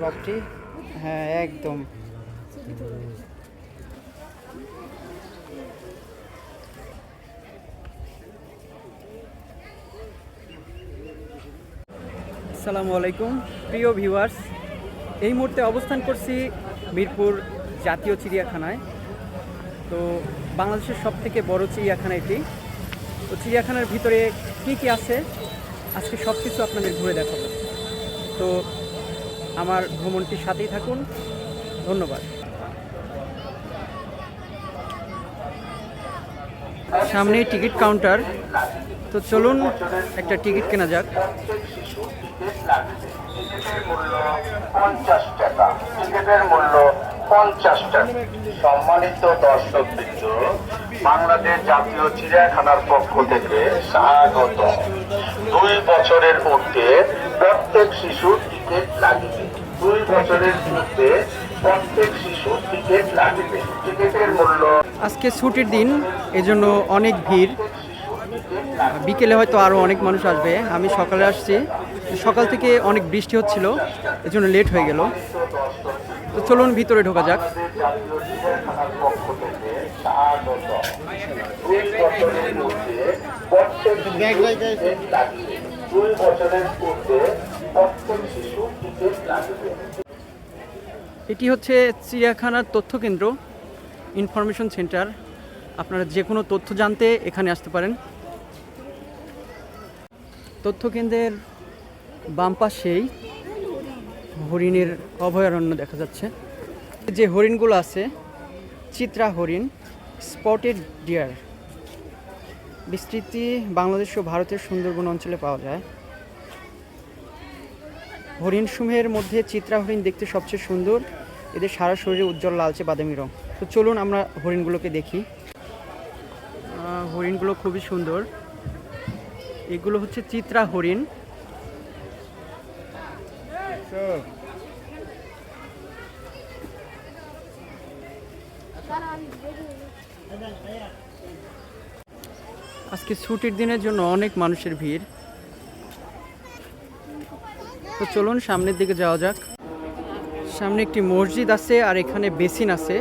বাপটি, হ্যাঁ একদম। আসসালামু আলাইকুম প্রিয় ভিউয়ার্স, এই মুহূর্তে অবস্থান করছি মিরপুর জাতীয় চিড়িয়াখানায়। তো বাংলাদেশের সবথেকে বড় চিড়িয়াখানা এটি। তো চিড়িয়াখানার ভিতরে কী কী আছে আজকে সব কিছু আপনাদের ঘুরে দেখাবো। তো আমার ভ্রমণটির সাথেই থাকুন, ধন্যবাদ। সামনেই টিকিট কাউন্টার, তো চলুন একটা টিকিট কেনা যাক। টিকিটের মূল্য 50 টাকা। সম্মানিত দর্শকবৃন্দ, বাংলাদেশ জাতীয় চিড়িয়াখানার পক্ষ থেকে স্বাগত। 2 বছরের ঊর্ধ্বে প্রত্যেক শিশুর টিকিট লাগবে। 2 বছরের ঊর্ধ্বে প্রত্যেক শিশুর টিকিট লাগবে। টিকিটের মূল্য। আজকে ছুটির দিন, এজন্য অনেক ভিড়। বিকেলে হয়তো আরও অনেক মানুষ আসবে। আমি সকালে আসছি, সকাল থেকে অনেক বৃষ্টি হচ্ছিল, এজন্য লেট হয়ে গেল। তো চলুন ভিতরে ঢোকা যাক। এটি হচ্ছে চিড়িয়াখানার তথ্য কেন্দ্র, ইনফরমেশন সেন্টার। আপনারা যে কোনো তথ্য জানতে এখানে আসতে পারেন। তথ্য কেন্দ্রের বাম পাশেই হরিণের অভয়ারণ্য দেখা যাচ্ছে। যে হরিণগুলো আছে, চিত্রা হরিণ, স্পটেড ডিয়ার। বিস্তৃতি বাংলাদেশ ও ভারতের সুন্দরবন অঞ্চলে পাওয়া যায়। হরিণসমূহের মধ্যে চিত্রা হরিণ দেখতে সবচেয়ে সুন্দর। এদের সারা শরীরে উজ্জ্বল লালচে বাদামি রং। তো চলুন আমরা হরিণগুলোকে দেখি। হরিণগুলো খুবই সুন্দর। এগুলো হচ্ছে চিত্রা হরিণ। আজকে ছুটির দিনের জন্য অনেক মানুষের ভিড়। তো চলুন সামনের দিকে যাওয়া যাক। সামনে একটি মসজিদ আছে আর এখানে বেসিন আছে।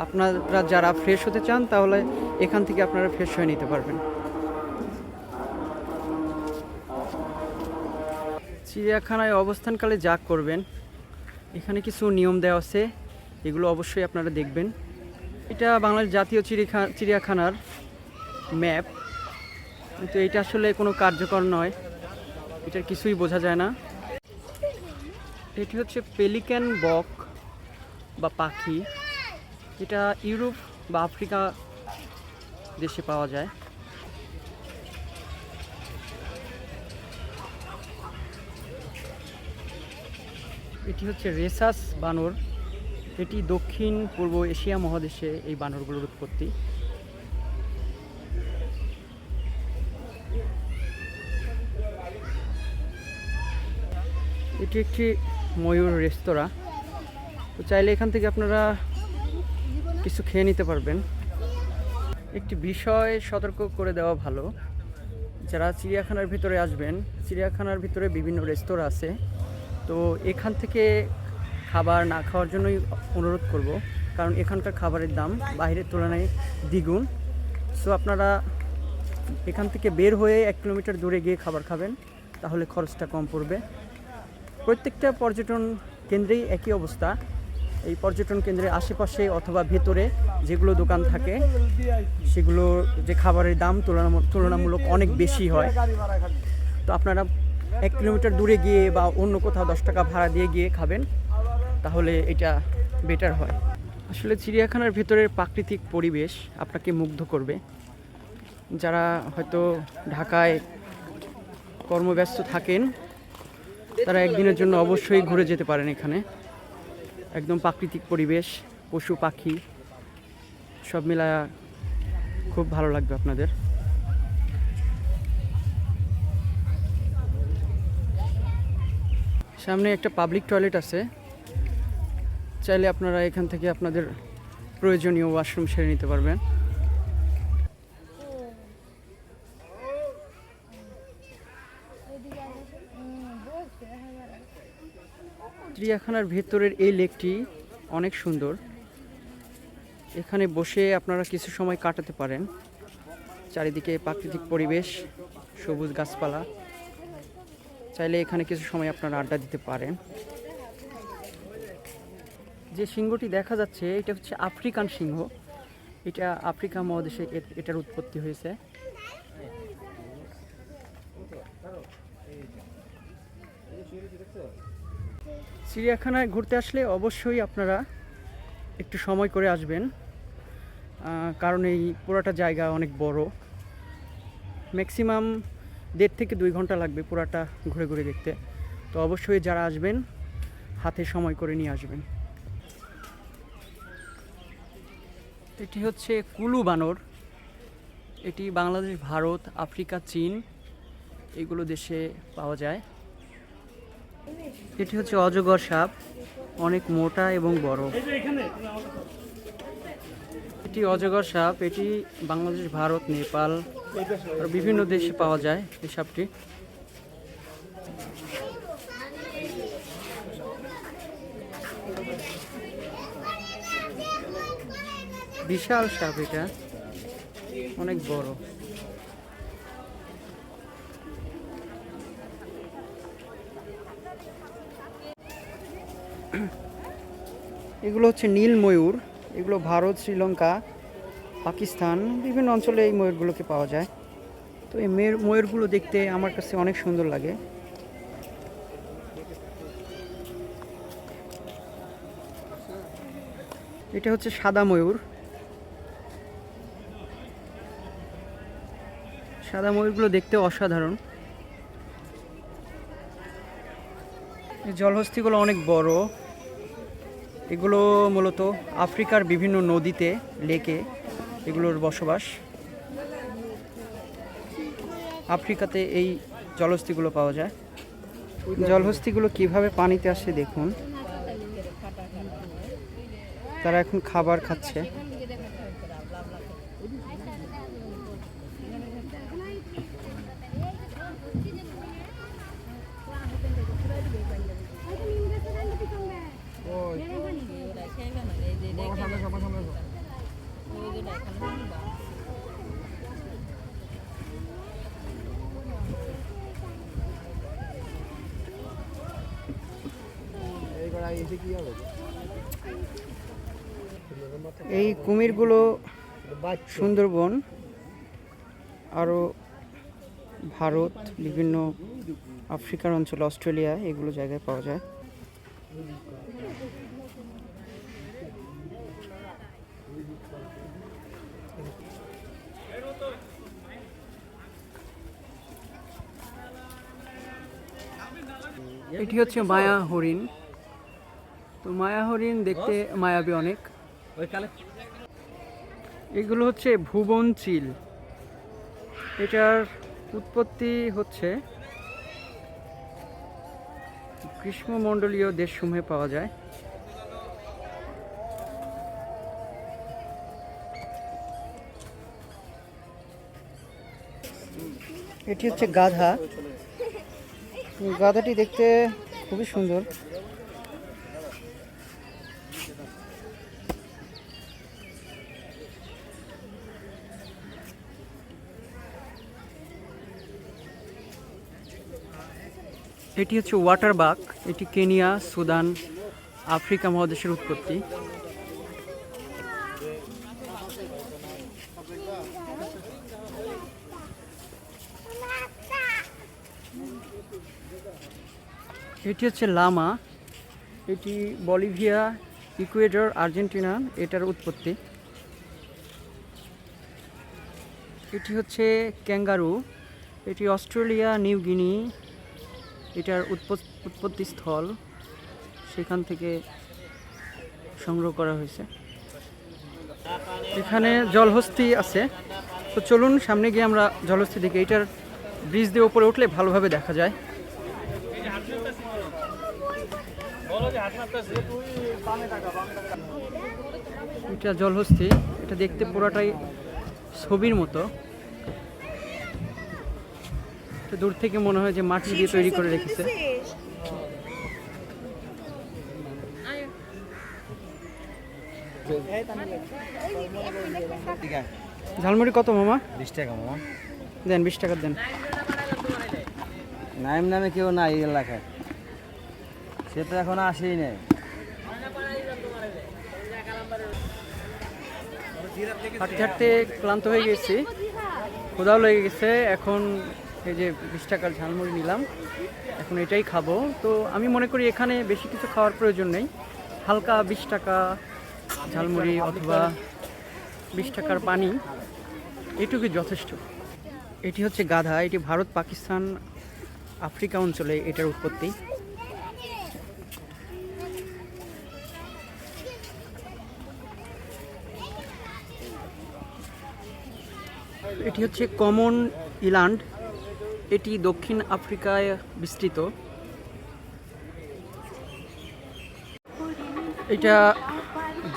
আপনারা যারা ফ্রেশ হতে চান তাহলে এখান থেকে আপনারা ফ্রেশ হয়ে নিতে পারবেন। চিড়িয়াখানায় অবস্থানকালে যা করবেন, এখানে কিছু নিয়ম দেওয়া আছে, এগুলো অবশ্যই আপনারা দেখবেন। এটা বাংলাদেশ জাতীয় চিড়িয়াখানার ম্যাপ, কিন্তু এটা আসলে কোনো কার্যকর নয়, এটার কিছুই বোঝা যায় না। এটি হচ্ছে পেলিক্যান বক বা পাখি। এটা ইউরোপ বা আফ্রিকা দেশে পাওয়া যায়। এটি হচ্ছে রেসাস বানর। এটি দক্ষিণ পূর্ব এশিয়া মহাদেশে এই বানরগুলোর উৎপত্তি। এটি একটি ময়ূর রেস্তোরাঁ। তো চাইলে এখান থেকে আপনারা কিছু খেয়ে নিতে পারবেন। একটি বিষয় সতর্ক করে দেওয়া ভালো, যারা চিড়িয়াখানার ভিতরে আসবেন, চিড়িয়াখানার ভিতরে বিভিন্ন রেস্তোরাঁ আছে। তো এখান থেকে খাবার না খাওয়ার জন্যই অনুরোধ করব, কারণ এখানকার খাবারের দাম বাইরের তুলনায় দ্বিগুণ। সো আপনারা এখান থেকে বের হয়ে 1 কিলোমিটার দূরে গিয়ে খাবার খাবেন, তাহলে খরচটা কম পড়বে। প্রত্যেকটা পর্যটন কেন্দ্রেই একই অবস্থা। এই পর্যটন কেন্দ্রের আশেপাশে অথবা ভেতরে যেগুলো দোকান থাকে, সেগুলো যে খাবারের দাম তুলনামূলক অনেক বেশি হয়। তো আপনারা 1 কিলোমিটার দূরে গিয়ে বা অন্য কোথাও 10 টাকা ভাড়া দিয়ে গিয়ে খাবেন, তাহলে এটা বেটার হয়। আসলে চিড়িয়াখানার ভেতরের প্রাকৃতিক পরিবেশ আপনাকে মুগ্ধ করবে। যারা হয়তো ঢাকায় কর্মব্যস্ত থাকেন, তারা একদিনের জন্য অবশ্যই ঘুরে যেতে পারেন এখানে। একদম প্রাকৃতিক পরিবেশ, পশু পাখি সব মিলায়া খুব ভালো লাগবে আপনাদের। সামনে একটা পাবলিক টয়লেট আছে, চাইলে আপনারা এখান থেকে আপনাদের প্রয়োজনীয় ওয়াশরুম সেরে নিতে পারবেন। চিড়িয়াখানার ভেতরের এই লেকটি অনেক সুন্দর। এখানে বসে আপনারা কিছু সময় কাটাতে পারেন। চারিদিকে প্রাকৃতিক পরিবেশ, সবুজ গাছপালা। চাইলে এখানে কিছু সময় আপনারা আড্ডা দিতে পারেন। যে সিংহটি দেখা যাচ্ছে এটা হচ্ছে আফ্রিকান সিংহ। এটা আফ্রিকা মহাদেশে এটার উৎপত্তি হয়েছে। চিড়িয়াখানায় ঘুরতে আসলে অবশ্যই আপনারা একটু সময় করে আসবেন, কারণ এই পুরাটা জায়গা অনেক বড়। ম্যাক্সিমাম 1.5 থেকে 2 ঘন্টা লাগবে পুরাটা ঘুরে ঘুরে দেখতে। তো অবশ্যই যারা আসবেন হাতে সময় করে নিয়ে আসবেন। এটি হচ্ছে কুলু বানর। এটি বাংলাদেশ, ভারত, আফ্রিকা, চীন এগুলো দেশে পাওয়া যায়। এটি হচ্ছে অজগর সাপ, অনেক মোটা এবং বড়। এটি অজগর সাপ। এটি বাংলাদেশ, ভারত, নেপাল আর বিভিন্ন দেশে পাওয়া যায় এই সাপটি। বিশাল সাপ, এটা অনেক বড়। এগুলো হচ্ছে নীল ময়ূর। এগুলো ভারত, শ্রীলঙ্কা, পাকিস্তান বিভিন্ন অঞ্চলে এই ময়ূরগুলোকে পাওয়া যায়। তো এই ময়ূরগুলো দেখতে আমার কাছে অনেক সুন্দর লাগে। এটা হচ্ছে সাদা ময়ূর। সাদা ময়ূরগুলো দেখতে অসাধারণ। এই জলহস্তিগুলো অনেক বড়। এগুলো মূলত আফ্রিকার বিভিন্ন নদীতে, লেকে এগুলোর বসবাস। আফ্রিকাতে এই জলহস্তিগুলো পাওয়া যায়। জলহস্তিগুলো কিভাবে পানিতে আসে দেখুন। তারা এখন খাবার খাচ্ছে। এই কুমিরগুলো সুন্দরবন, আরও ভারত, বিভিন্ন আফ্রিকার অঞ্চল, অস্ট্রেলিয়া এগুলো জায়গায় পাওয়া যায়। এটি হচ্ছে মায়া হরিণ। তো মায়া হরিণ দেখতে মায়াবী অনেক। এগুলো হচ্ছে ভুবন চিল। এটার উৎপত্তি হচ্ছে গ্রীষ্মমণ্ডলীয় দেশসমূহে পাওয়া যায়। এটি হচ্ছে গাধা। গাধাটি দেখতে খুবই সুন্দর। এটি হচ্ছে ওয়াটার বাক। এটি কেনিয়া, সুদান, আফ্রিকা মহাদেশের উৎপত্তি। এটি হচ্ছে লামা। এটি বলিভিয়া, ইকুয়েডর, আর্জেন্টিনা এটার উৎপত্তি। এটি হচ্ছে ক্যাঙ্গারু। এটি অস্ট্রেলিয়া, নিউ গিনি এটার উৎপত্তি স্থল, সেখান থেকে সংগ্রহ করা হয়েছে। এখানে জলহস্তি আছে। তো চলুন সামনে গিয়ে আমরা জলহস্তি দেখি। এটার ব্রিজ দিয়ে উপরে উঠলে ভালোভাবে দেখা যায়। এটা জলহস্তি। এটা দেখতে পুরাটাই ছবির মতো। দূর থেকে মনে হয় যে মাটি দিয়ে তৈরি করে রেখেছে। ঝালমুড়ি কত মামা? 20 টাকা মামা। দেন 20 টাকা দেন। নাইম নামে কেউ নাই এই এলাকায়, সে তো এখন আসেই নাই। হাঁটতে হাঁটতে ক্লান্ত হয়ে গেছি, ক্ষুধাও লেগে গেছে। এখন এই যে 20 টাকার ঝালমুড়ি নিলাম, এখন এটাই খাবো। তো আমি মনে করি এখানে বেশি কিছু খাওয়ার প্রয়োজন নেই, হালকা 20 টাকা ঝালমুড়ি অথবা 20 টাকার পানি, এটুকুই যথেষ্ট। এটি হচ্ছে গাধা, এটি ভারত, পাকিস্তান, আফ্রিকা অঞ্চলে এটার উৎপত্তি। এটি হচ্ছে কমন ইল্যান্ড, এটি দক্ষিণ আফ্রিকায় বিস্তৃত। এটা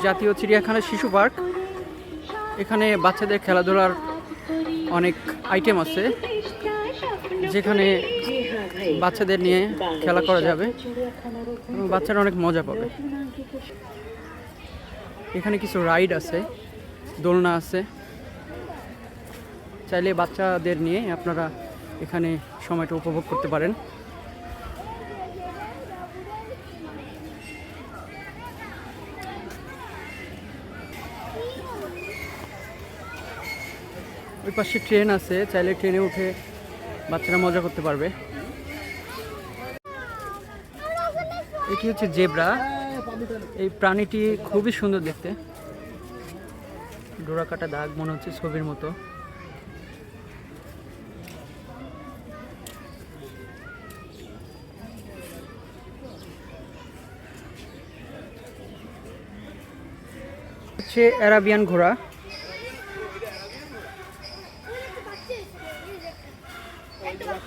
জাতীয় চিড়িয়াখানা শিশু পার্ক। এখানে বাচ্চাদের খেলাধুলার অনেক আইটেম আছে, যেখানে বাচ্চাদের নিয়ে খেলা করা যাবে এবং বাচ্চারা অনেক মজা পাবে। এখানে কিছু রাইড আছে, দোলনা আছে, চাইলে বাচ্চাদের নিয়ে আপনারা এখানে সময়টা উপভোগ করতে পারেন। ওই পাশে ট্রেন আছে, চাইলে ট্রেনে উঠে বাচ্চারা মজা করতে পারবে। এটি হচ্ছে জেব্রা, এই প্রাণীটি খুবই সুন্দর দেখতে, ডোরা কাটা দাগ, মনে হচ্ছে ছবির মতো। হচ্ছে অ্যারাবিয়ান ঘোড়া,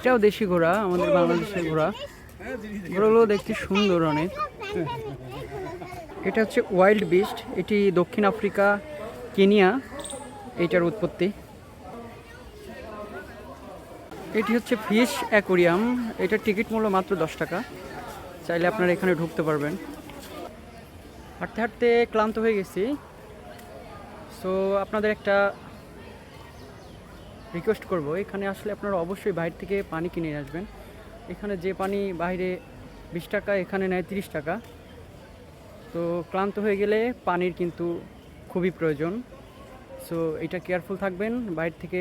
এটাও দেশি ঘোড়া, আমাদের বাংলাদেশের ঘোড়া। ঘোড়াগুলো দেখতে সুন্দর অনেক। এটা হচ্ছে ওয়াইল্ড বিস্ট, এটি দক্ষিণ আফ্রিকা, কেনিয়া এটার উৎপত্তি। এটি হচ্ছে ফিশ অ্যাকোরিয়াম, এটার টিকিট মূল্য মাত্র 10 টাকা, চাইলে আপনারা এখানে ঢুকতে পারবেন। হাঁটতে হাঁটতে ক্লান্ত হয়ে গেছি, সো আপনাদের একটা রিকোয়েস্ট করব, এখানে আসলে আপনারা অবশ্যই বাইরে থেকে পানি কিনে আসবেন। এখানে যে পানি বাইরে 20 টাকা, এখানে নেয় 30 টাকা। তো ক্লান্ত হয়ে গেলে পানির কিন্তু খুবই প্রয়োজন, সো এটা কেয়ারফুল থাকবেন। বাইরে থেকে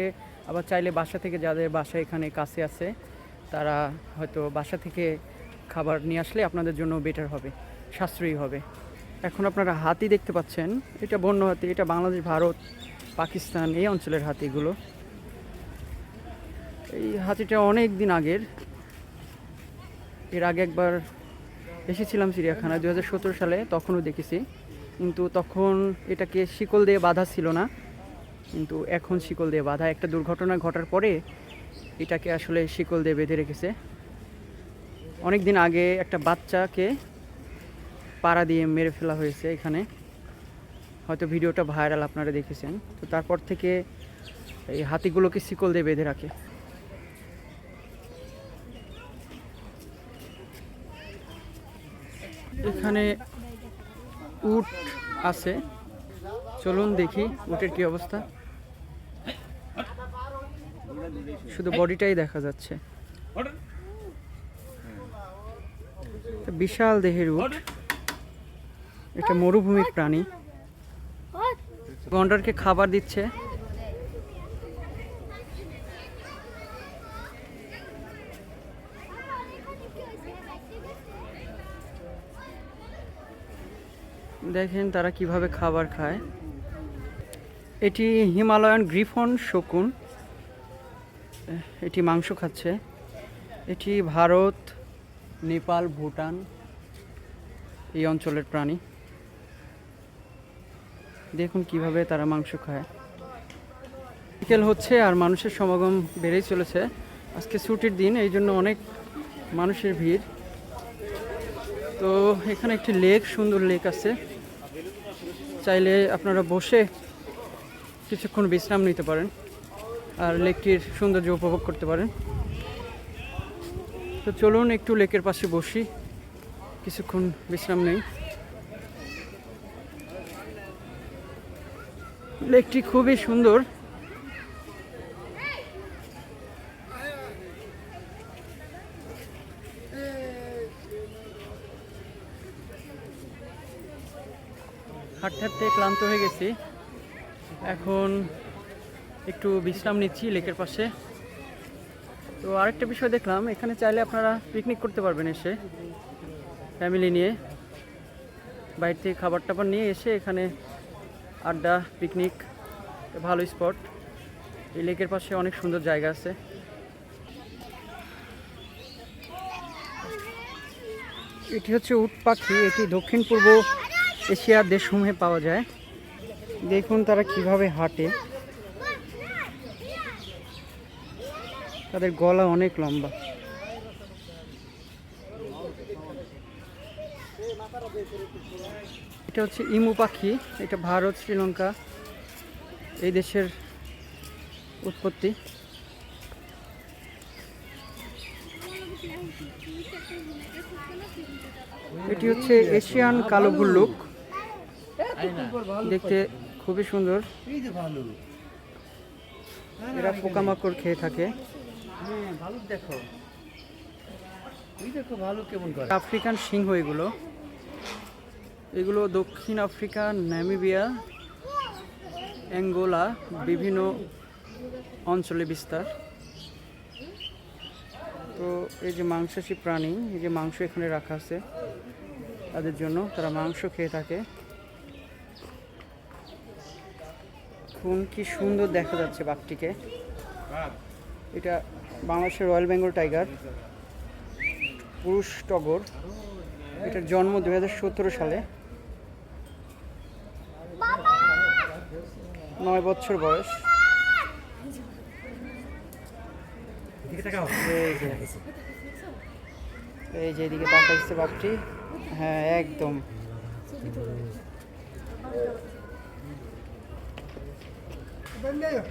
আবার চাইলে বাসা থেকে, যাদের বাসা এখানে কাছে আছে, তারা হয়তো বাসা থেকে খাবার নিয়ে আসলে আপনাদের জন্য বেটার হবে, সাশ্রয়ী হবে। এখন আপনারা হাতি দেখতে পাচ্ছেন, এটা বন্য হাতি, এটা বাংলাদেশ, ভারত, পাকিস্তান এই অঞ্চলের হাতিগুলো। এই হাতিটা অনেক দিন আগের, এর আগে একবার এসেছিলাম চিড়িয়াখানায় 2017 সালে, তখনও দেখেছি, কিন্তু তখন এটাকে শিকল দিয়ে বাঁধা ছিল না, কিন্তু এখন শিকল দিয়ে বাঁধা। একটা দুর্ঘটনা ঘটার পরে এটাকে আসলে শিকল দিয়ে বেঁধে রেখেছে। অনেক দিন আগে একটা বাচ্চাকে পাড়া দিয়ে মেরে ফেলা হয়েছে এখানে, হয়তো ভিডিওটা ভাইরাল, আপনারা দেখেছেন। তো তারপর থেকে এই হাতিগুলোকে শিকল দিয়ে বেঁধে রাখে। এখানে উট আছে, চলুন দেখি উটের কি অবস্থা। শুধু বডিটাই দেখা যাচ্ছে, বিশাল দেহের উট। এটা মরুভূমির প্রাণী, গন্ডারকে খাবার দিচ্ছে। দেখেন তারা কিভাবে খাবার খায়। এটি হিমালয়ান গ্রিফন শকুন, এটি মাংস খাচ্ছে। এটি ভারত, নেপাল, ভুটান এই অঞ্চলের প্রাণী। দেখুন কিভাবে তারা মাংস খায়। বিকেল হচ্ছে আর মানুষের সমাগম বেড়েই চলেছে। আজকে ছুটির দিন, এই জন্য অনেক মানুষের ভিড়। তো এখানে একটি লেক, সুন্দর লেক আছে, চাইলে আপনারা বসে কিছুক্ষণ বিশ্রাম নিতে পারেন আর লেকটির সৌন্দর্য উপভোগ করতে পারেন। তো চলুন একটু লেকের পাশে বসি, কিছুক্ষণ বিশ্রাম নেই। লেকটি খুবই সুন্দর। হাঁটতে হাঁটতে ক্লান্ত হয়ে গেছি, এখন একটু বিশ্রাম নিচ্ছি লেকের পাশে। তো আরেকটা বিষয় দেখলাম, এখানে চাইলে আপনারা পিকনিক করতে পারবেন এসে ফ্যামিলি নিয়ে, বাইরে থেকে খাবার টাবার নিয়ে এসে এখানে আড্ডা পিকনিক, ভালো স্পট। এই লেকের পাশে অনেক সুন্দর জায়গা আছে। এটি হচ্ছে উট পাখি, এটি দক্ষিণ পূর্ব এশিয়ার দেশসমূহে পাওয়া যায়। দেখুন তারা কিভাবে হাঁটে, তাদের গলা অনেক লম্বা। এটা হচ্ছে ইমু পাখি, এটা ভারত শ্রীলঙ্কা এই দেশের উৎপত্তি। এটি হচ্ছে এশিয়ান কালো ভল্লুক, দেখতে খুবই সুন্দর। এরা পোকামাকড় খেয়ে থাকে। আফ্রিকান সিংহ এগুলো, এগুলো দক্ষিণ আফ্রিকা, নামিবিয়া, অ্যাঙ্গোলা বিভিন্ন অঞ্চলে বিস্তার। তো এই যে মাংসাশী প্রাণী, এই যে মাংস এখানে রাখা আছে তাদের জন্য, তারা মাংস খেয়ে থাকে। খুন কি সুন্দর দেখা যাচ্ছে বাঘটিকে। এটা বাংলাদেশের রয়্যাল বেঙ্গল টাইগার, পুরুষ টগর। এটার জন্ম 2017 সালে, 9 বছর বয়স। এই যে এদিকে তাকাইছে বাঘটি, হ্যাঁ একদম।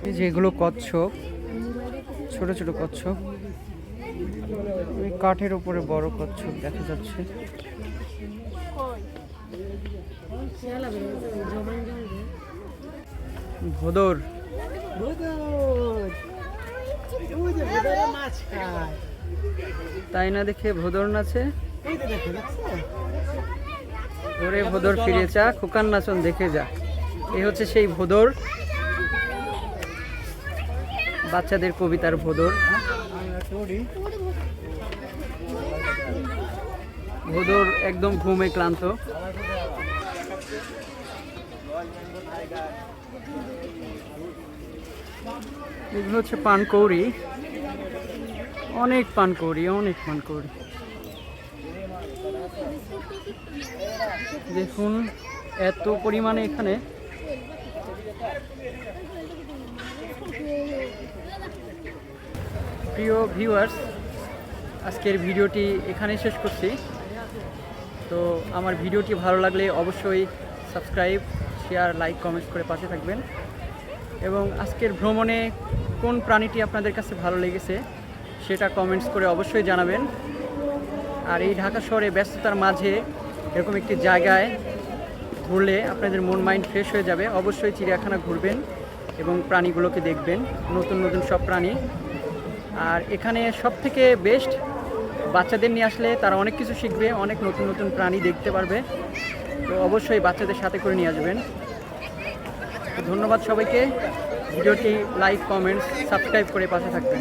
এই যে এগুলো কচ্ছপ, ছোট ছোট কচ্ছপ। ওই কাঠের উপরে বড় কচ্ছপ দেখা যাচ্ছে। ভোদর, তাই না দেখে ভোদর নাচে। ওরে ভোদর ফিরে চা, খোকার নাচন দেখে যা। এই হচ্ছে সেই ভোদর, বাচ্চাদের কবিতার ভোদর। ভোদর একদম ঘুমে ক্লান্ত। এগুলো হচ্ছে পানকৌড়ি, অনেক পানকৌড়ি, অনেক পানকৌড়ি। দেখুন এত পরিমাণে এখানে। প্রিয় ভিউয়ার্স, আজকের ভিডিওটি এখানে শেষ করছি। তো আমার ভিডিওটি ভালো লাগলে অবশ্যই সাবস্ক্রাইব, শেয়ার, লাইক, কমেন্টস করে পাশে থাকবেন। এবং আজকের ভ্রমণে কোন প্রাণীটি আপনাদের কাছে ভালো লেগেছে সেটা কমেন্টস করে অবশ্যই জানাবেন। আর এই ঢাকা শহরে ব্যস্ততার মাঝে এরকম একটি জায়গায় ঘুরলে আপনাদের মন মাইন্ড ফ্রেশ হয়ে যাবে। অবশ্যই চিড়িয়াখানা ঘুরবেন এবং প্রাণীগুলোকে দেখবেন, নতুন নতুন সব প্রাণী। আর এখানে সবথেকে বেস্ট বাচ্চাদের নিয়ে আসলে তারা অনেক কিছু শিখবে, অনেক নতুন নতুন প্রাণী দেখতে পারবে। তো অবশ্যই বাচ্চাদের সাথে করে নিয়ে আসবেন। ধন্যবাদ সবাইকে। ভিডিওটি লাইক, কমেন্টস, সাবস্ক্রাইব করে পাশে থাকবেন।